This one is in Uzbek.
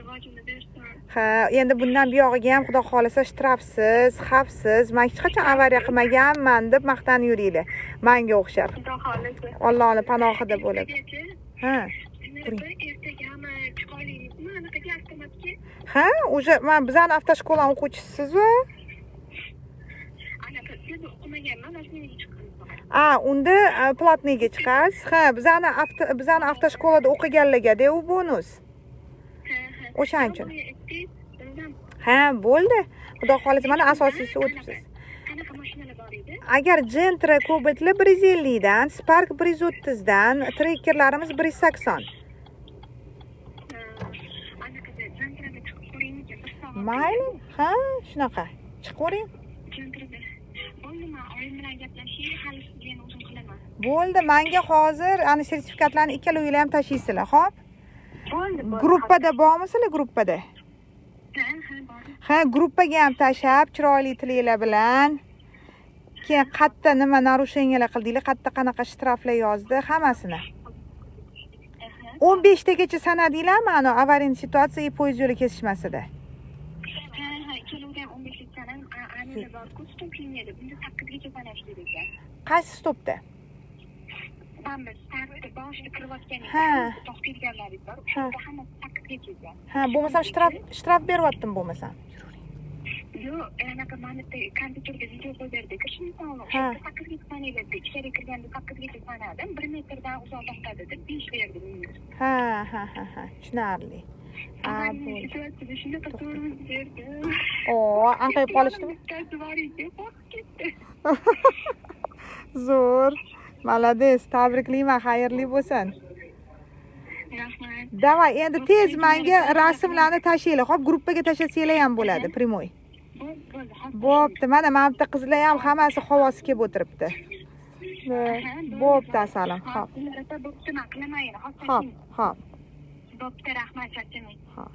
rivojini bersin. Ha, endi bundan buyog'iga ham xudo xolisa shtrafsiz, xavfsiz, men hech qachon avariya qilmaganman deb maqtanib yuringlar. Menga o'xshab. Xudo xohlasa. Allohning panohida bo'lib. Ha. Ertaga hamma chiqolaylikmi? Anaqaga avtomatga. Ha, уже men bizani avtoshkola o'quvchisiz-ku. Anaqa siz o'qimaganman, mana shuning chiqqan. Unda platniyga chiqasiz. Ha, bizani avtoshkolada o'qiganlarga-da u bonus. O'shaning uchun. Ha, bo'ldi. Xudo xolisa mana asosiysi o'tibsiz. Qanaqa mashinalar bor edi? Agar Gentra Cobalt 150 dan, Spark 130 dan, Trekkerlarimiz 180. Anaqada Gentrada chiqib ko'ringmi? Mayli. Ha, shunaqa. Chiqib ko'ring. Gentrada. Bo'ldimi? Oyim bilan gaplashing, hali sizga o'zim qilaman. Bo'ldi, menga hozir ana sertifikatlarni ikkalovilar ham tashaysizlar, xo'p? Bo'ldi. Gruppada bormisizlar, gruppada? Bor. Ha, gruppaga ham tashab, chiroyli tilinglar bilan. Keyin qayerda nima narusheniylar qildinglar, qayerda qanaqa shtraflar yozdi, hammasini. 15 tagacha sanadinglarmi ana avariyali situatsiya poyezd yo'li kesishmasida? Keluvdan 15 sanam anida bor-ku, stop liniyada. Bunda 8 gacha sanash kerak. Qaysi stopda? Mana startda boshida kirayotgan to'xtaganlaringiz bor. Shunda hammasi 8 gacha. Ha, bo'lmasam shtraf beryaptim bo'lmasam. Yo'q, anaqa mana kompyuterga video qo'yib berdik. Shuni sog'liq. 8 gacha sanaydi. Ichkariga kirganda 8 gacha sanadim. 1 metrdan uzoq to'xtadi deb 5 berdim. Ha, tushunarli. Ha, bo'ldi. Shunaqa to'g'ri berdi. anqayib qolishdimi? Zo'r. Malades, tabriklayman, xayrli bo'lsin. Rahmat. Davay, endi tez menga rasmlarni tashinglar. Xo'p, gruppaga tashlasanglar ham bo'ladi, primoy. Bo'pti, mana bitta qizlar ham hammasi havosi kelib o'tiribdi. Bo'pti, asalim. Xo'p. Bo'pti, men qilaman. Xo'p. Bo'pti, rahmat, charchamang. Xo'p.